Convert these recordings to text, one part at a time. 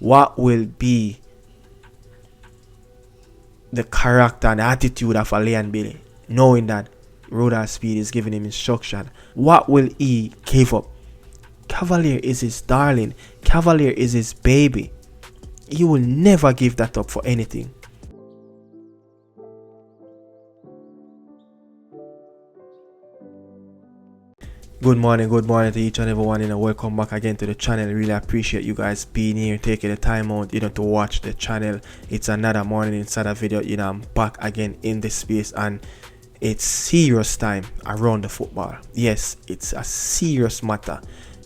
what will be the character and attitude of a Leon Bailey, knowing that Rudolph Speid is giving him instruction? What will he give up? Cavalier is his darling. Cavalier is his baby. He will never give that up for anything. Good morning to each and everyone, and welcome back again to the channel. Really appreciate you guys being here, taking the time out, to watch the channel. It's another morning, inside a video. I'm back again in this space, and it's serious time around the football. Yes, it's a serious matter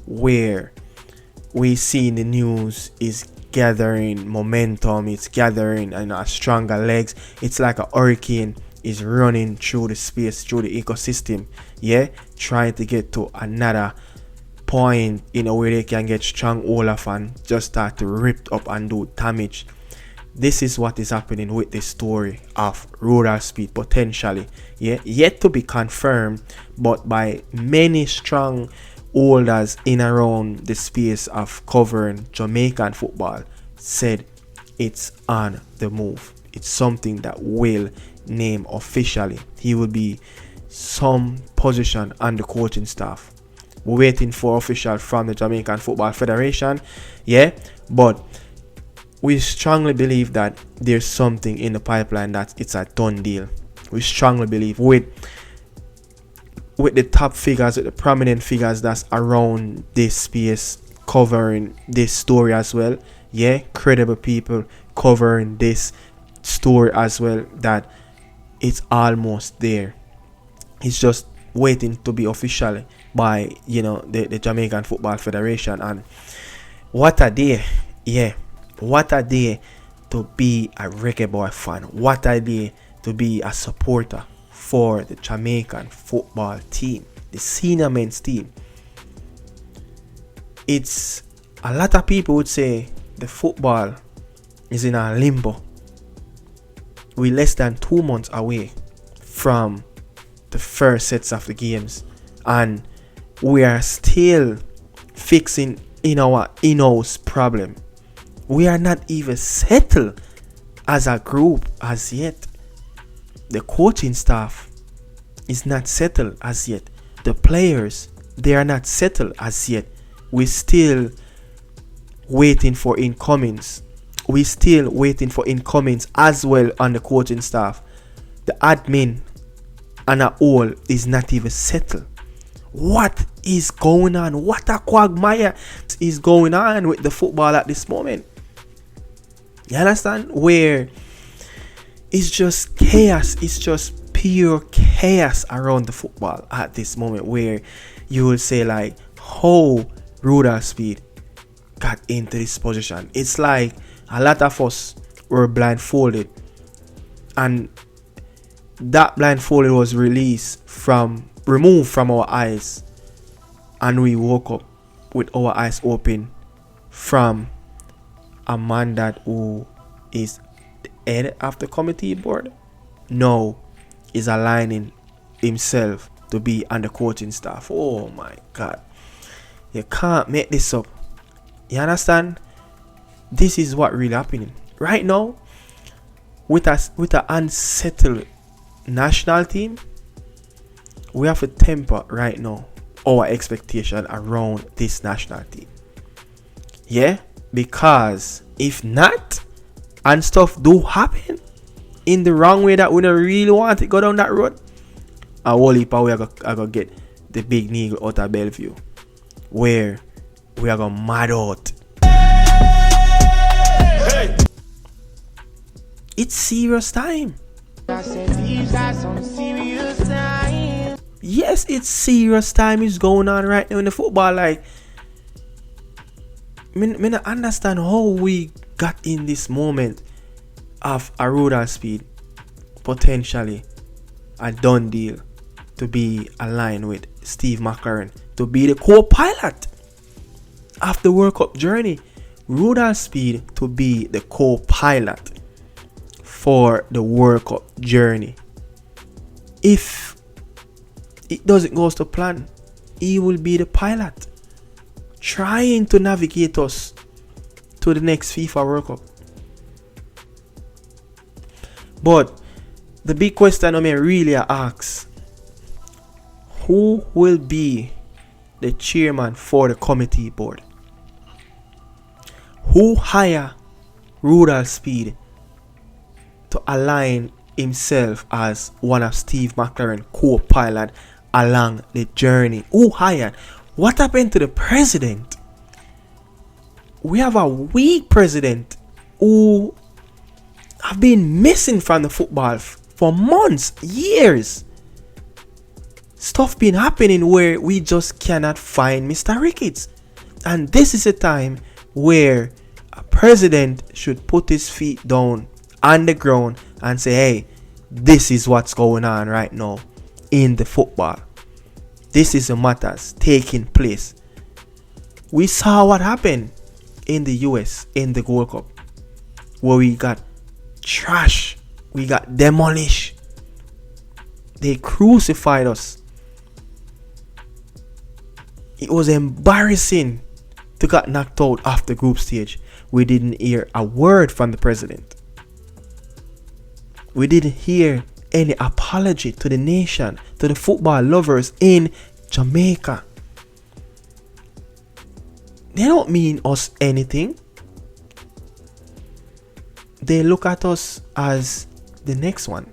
where we see the news is gathering momentum. It's gathering stronger legs. It's like a hurricane is running through the space, through the ecosystem, trying to get to another point where they can get strong hold and just start to rip up and do damage. This is what is happening with the story of Rudolph Speid, potentially, yet to be confirmed, but by many strong holders in around the space of covering Jamaican football, said it's on the move. It's something that will name officially. He will be some position on the coaching staff. We're waiting for official from the Jamaican Football Federation, but we strongly believe that there's something in the pipeline, that it's a done deal. We strongly believe with the top figures, with the prominent figures that's around this space covering this story as well, credible people covering this story as well, that it's almost there. It's just waiting to be official by the Jamaican Football Federation. And what a day, what a day to be a reggae boy fan. What a day to be a supporter for the Jamaican football team, the senior men's team. It's a lot of people would say the football is in a limbo. We're less than 2 months away from the first sets of the games, and we are still fixing in our in-house problem. We are not even settled as a group as yet. The coaching staff is not settled as yet. The players, they are not settled as yet. We're still waiting for incomings. We're still waiting for incomings as well on the coaching staff. The admin and a all is not even settled. What is going on? What a quagmire is going on with the football at this moment? You understand? Where it's just chaos. It's just pure chaos around the football at this moment, where you will say like, how Rudolph Speid got into this position. It's like a lot of us were blindfolded, and that blindfolded was removed from our eyes, and we woke up with our eyes open from a man that who is the head of the committee board now is aligning himself to be on the coaching staff. Oh my God, you can't make this up. You understand? This is what really happening right now with us, with an unsettled national team. We have to temper right now our expectation around this national team, because if not, and stuff do happen in the wrong way that we don't really want to go down that road, a whole heap of we are gonna get the big needle out of Bellevue, where we are gonna mad out. It's serious time. Yes, it's serious time is going on right now in the football. Like, I don't understand how we got in this moment of a Rudolph Speid potentially a done deal to be aligned with Steve McLaren to be the co-pilot of the World Cup journey. Rudolph Speid to be the co-pilot for the World Cup journey. If it doesn't go to plan, he will be the pilot, trying to navigate us to the next FIFA World Cup. But the big question I really ask, who will be the chairman for the committee board? Who hire Rudolph Speid to align himself as one of Steve McLaren co-pilot along the journey? Who hired? What happened to the president? We have a weak president who have been missing from the football for months, years. Stuff been happening where we just cannot find Mr. Ricketts. And this is a time where a president should put his feet down on the ground and say, hey, this is what's going on right now in the football. This is the matters taking place. We saw what happened in the US in the World Cup, where we got trash, we got demolished. They crucified us. It was embarrassing to get knocked out off the group stage. We didn't hear a word from the president. We didn't hear any apology to the nation, to the football lovers in Jamaica. They don't mean us anything. They look at us as the next one.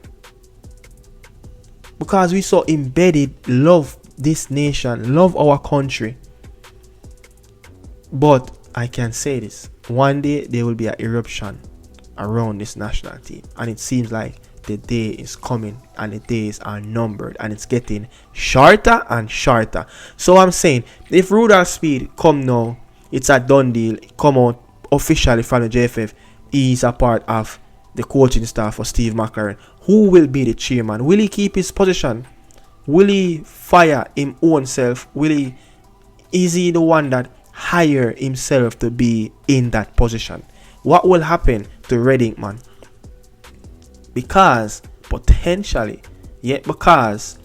Because we so embedded, love this nation, love our country. But I can say this, one day there will be an eruption around this national team, and it seems like the day is coming and the days are numbered and it's getting shorter and shorter. So I'm saying, if Rudolph Speid come now, it's a done deal, come out officially from the JFF, he's a part of the coaching staff for Steve McLaren. Who will be the chairman? Will he keep his position? Will he fire him own self? Is he the one that hire himself to be in that position? What will happen to Red Ink Man? Because potentially, because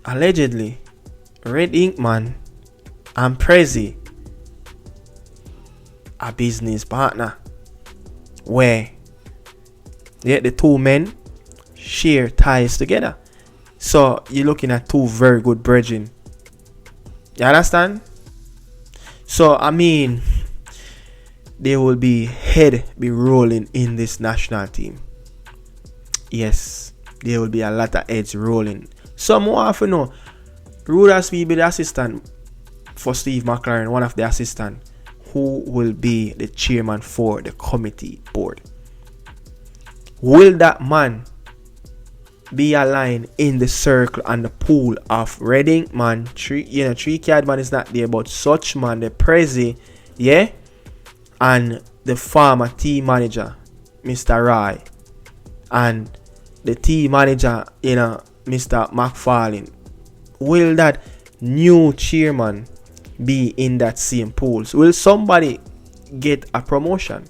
allegedly Red Ink Man and Prezi a business partner, where the two men share ties together. So you're looking at two very good brethren. You understand? So I mean, there will be rolling in this national team. Yes, there will be a lot of heads rolling. Some more often know Rudolph Speid be the assistant for Steve McLaren, one of the assistants, who will be the chairman for the committee board. Will that man be aligned in the circle and the pool of Red Ink Man? Three card man is not there, but such man, the Prezi, and the former team manager, Mr. Roy, and the team manager, Mr. McFarlane. Will that new chairman be in that same pool? So will somebody get a promotion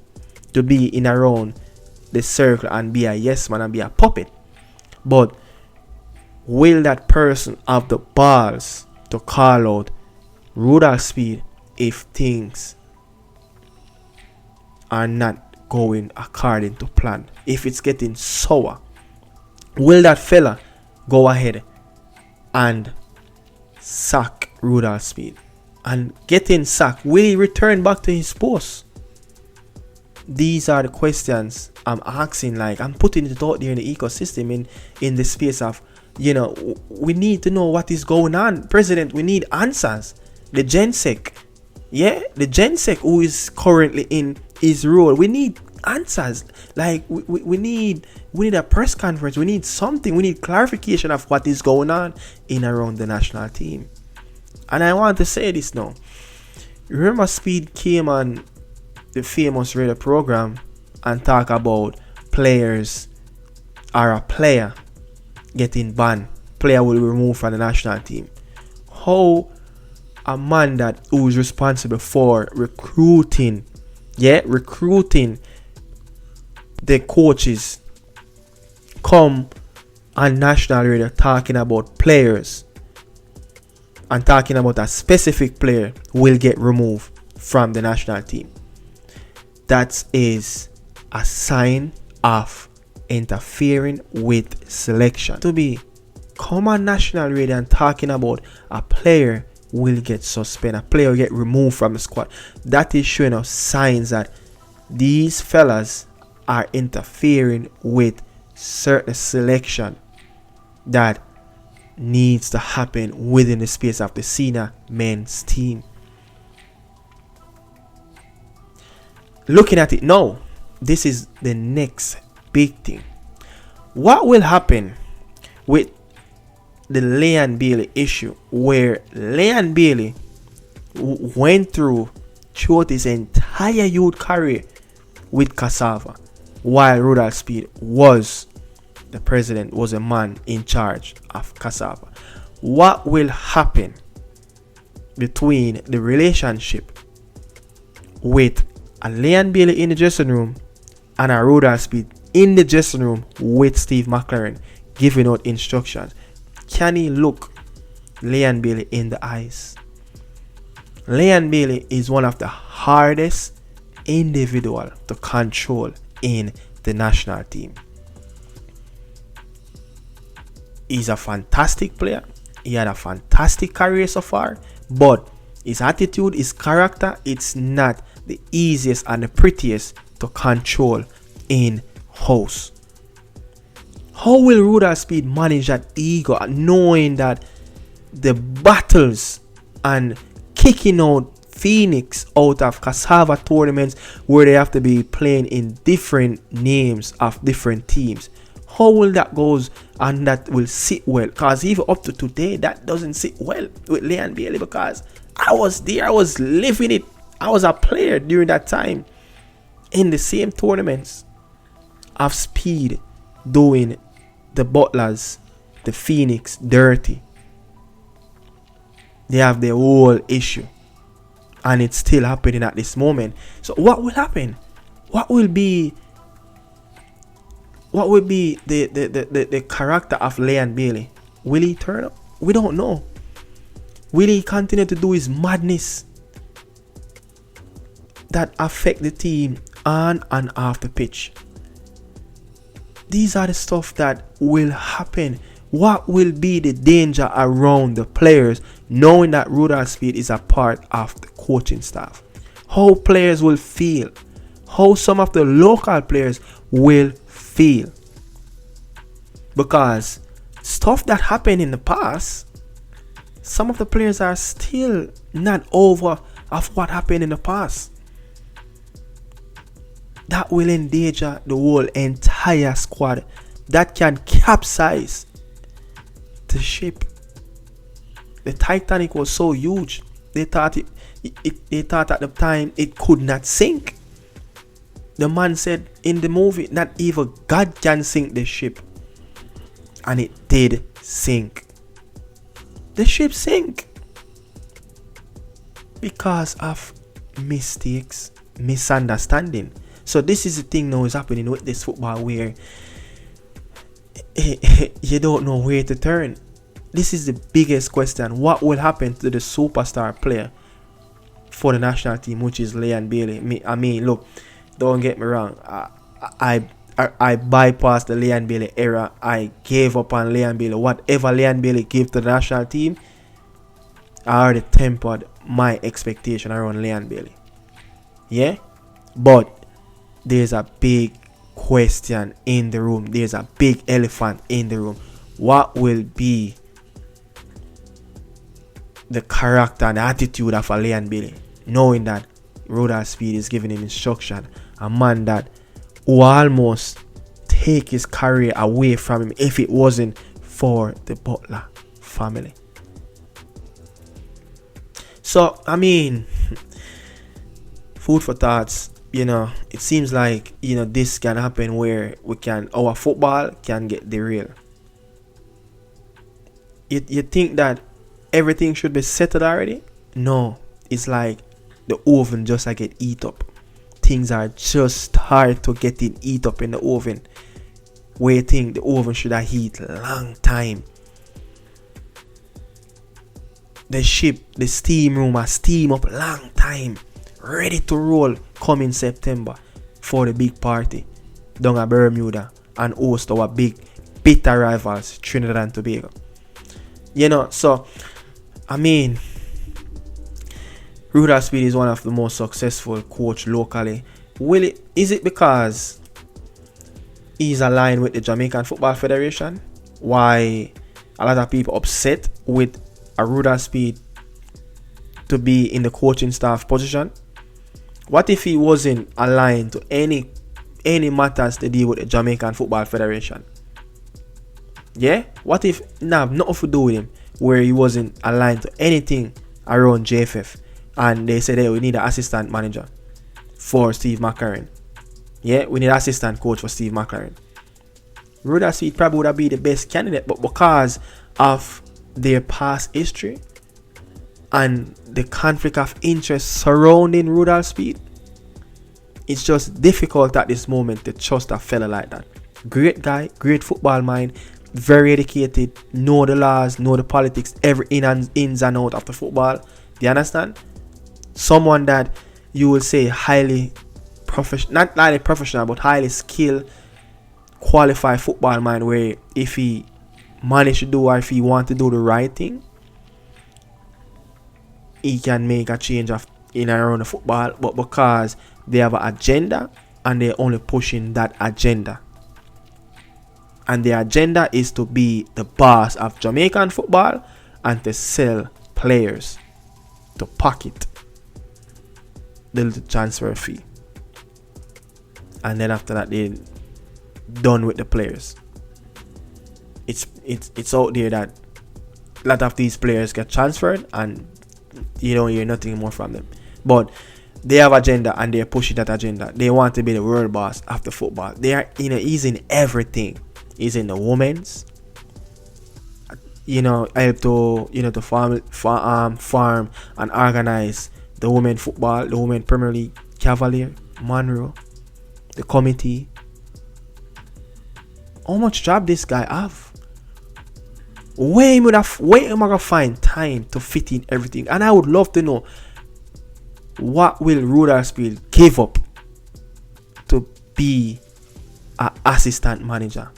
to be in around the circle and be a yes man and be a puppet? But will that person have the balls to call out Rudolph Speid if things are not going according to plan? If it's getting sour, will that fella go ahead and sack Rudolph Speid? And getting sacked, will he return back to his post? These are the questions I'm asking. Like, I'm putting it out there in the ecosystem, in the space of, we need to know what is going on. President, we need answers. The GenSec, the GenSec who is currently in his role, we need answers. Like, we need a press conference. We need something. We need clarification of what is going on in around the national team. And I want to say this now. Remember, Speid came on the famous radio program and talk about players, or a player getting banned. Player will be removed from the national team. How a man who is responsible for recruiting the coaches come on national radio talking about players and talking about a specific player will get removed from the national team? that is a sign of interfering with selection. To be come on national radio and talking about a player will get suspended, a player will get removed from the squad, that is showing us signs that these fellas are interfering with certain selection that needs to happen within the space of the senior men's team. Looking at it now, this is the next big thing. What will happen with the Leon Bailey issue, where Leon Bailey went throughout his entire youth career with Cassava, while Rudolph Speid was the president, was a man in charge of Cassava? What will happen between the relationship with a Leon Bailey in the dressing room and a Rudolph Speid in the dressing room with Steve McLaren giving out instructions? Can he look Leon Bailey in the eyes? Leon Bailey is one of the hardest individual to control in the national team. He's a fantastic player. He had a fantastic career so far, but his attitude, his character, it's not the easiest and the prettiest to control in house. How will Rudolph Speid manage that ego, knowing that the battles and kicking out Phoenix out of Cassava tournaments where they have to be playing in different names of different teams? How will that goes, and that will sit well? Because even up to today, that doesn't sit well with Leon Bailey, because I was there, I was living it. I was a player during that time in the same tournaments of Speid doing the Butlers, the Phoenix dirty. They have their whole issue, and it's still happening at this moment. So what will happen? What will be the character of Leon Bailey? Will he turn up? We don't know. Will he continue to do his madness that affect the team on and off the pitch? These are the stuff that will happen. What will be the danger around the players knowing that Rudolph Speid is a part of the coaching staff? How players will feel? How some of the local players will feel? Because stuff that happened in the past, some of the players are still not over of what happened in the past. That will endanger the whole entire squad. That can capsize the ship. The Titanic was so huge, they thought they thought at the time it could not sink. The man said in the movie, not even God can sink the ship. And it did sink. The ship sank because of mistakes, misunderstanding. So this is the thing now is happening with this football, where you don't know where to turn. This is the biggest question. What will happen to the superstar player for the national team, which is Leon Bailey? I mean, look, don't get me wrong. I bypassed the Leon Bailey era. I gave up on Leon Bailey. Whatever Leon Bailey gave to the national team, I already tempered my expectation around Leon Bailey. Yeah? But there's a big question in the room. There's a big elephant in the room. What will be the character and attitude of a Leon Bailey, knowing that Rudolph Speid is giving him instruction? A man that will almost take his career away from him if it wasn't for the Butler family. So, I mean, food for thoughts. You know, it seems like, you know, this can happen where our football can get derailed. You think that everything should be settled already? No, it's like the oven just like get eat up. Things are just hard to get eat up in the oven, where you think the oven should have heat long time. The steam room has steam up long time. ready to roll coming September for the big party down at Bermuda and host our big bitter rivals, Trinidad and Tobago. You know, so I mean, Rudolph Speid is one of the most successful coach locally. Is it because he's aligned with the Jamaican Football Federation? Why a lot of people upset with a Rudolph Speid to be in the coaching staff position? What if he wasn't aligned to any matters to deal with the Jamaican Football Federation? Yeah? What if nothing to do with him, where he wasn't aligned to anything around JFF, and they said, hey, we need an assistant manager for Steve McLaren. Yeah, we need an assistant coach for Steve McLaren. Rudolph Speid probably would have been the best candidate, but because of their past history and the conflict of interest surrounding Rudolph Speid, it's just difficult at this moment to trust a fella like that. Great guy, great football mind, very educated, know the laws, know the politics, every ins and out of the football. Do you understand? Someone that you will say highly professional, not highly professional, but highly skilled, qualified football mind, where if he manage to do, or if he want to do the right thing, he can make a change of in and around the football. But because they have an agenda and they're only pushing that agenda, and the agenda is to be the boss of Jamaican football and to sell players to pocket the little transfer fee, and then after that they're done with the players. It's out there that a lot of these players get transferred and you don't hear nothing more from them. But they have agenda and they're pushing that agenda. They want to be the world boss of the football. They are, he's in everything. He's in the women's, help to farm and organize the women football, the women Premier League, Cavalier, Monroe, the committee. How much job this guy have? Where am I gonna find time to fit in everything? And I would love to know, what will Rudolph Speid give up to be an assistant manager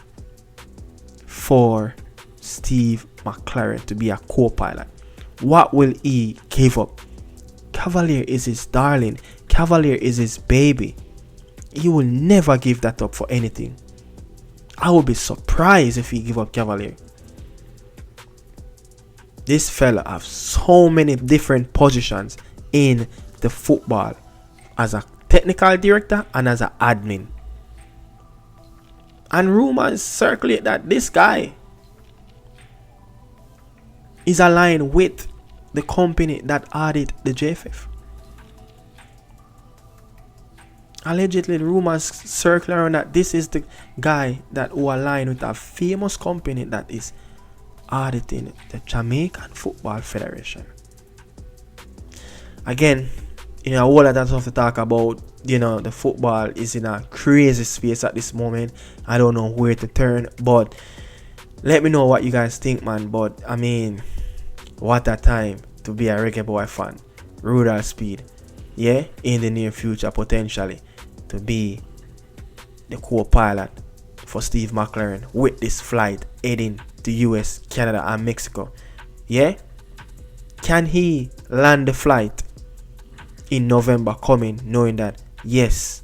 for Steve McLaren, to be a co-pilot? What will he give up? Cavalier is his darling. Cavalier is his baby. He will never give that up for anything. I would be surprised if he give up Cavalier. This fella have so many different positions in the football, as a technical director and as an admin. And rumors circulate that this guy is aligned with the company that audit the JFF. Allegedly, rumors circle around that this is the guy that who aligned with a famous company that is auditing the Jamaican Football Federation. Again, a whole lot of stuff to talk about. The football is in a crazy space at this moment. I don't know where to turn, but let me know what you guys think, man. But I mean, what a time to be a reggae boy fan. Rudolph Speid, yeah, in the near future potentially to be the co-pilot for Steve McLaren with this flight heading to US, Canada and Mexico. Yeah, can he land the flight in November coming, knowing that yes,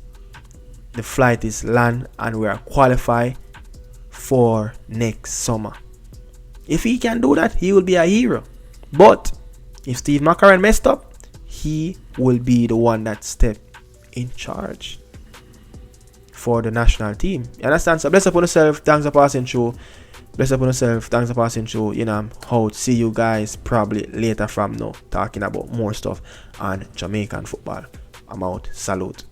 the flight is land and we are qualified for next summer? If he can do that, he will be a hero. But if Steve McLaren messed up, he will be the one that step in charge for the national team. You understand? So bless upon yourself. Thanks for passing through. Bless upon yourself. Thanks for passing through. How to see you guys probably later from now, talking about more stuff on Jamaican football. I'm out. Salute.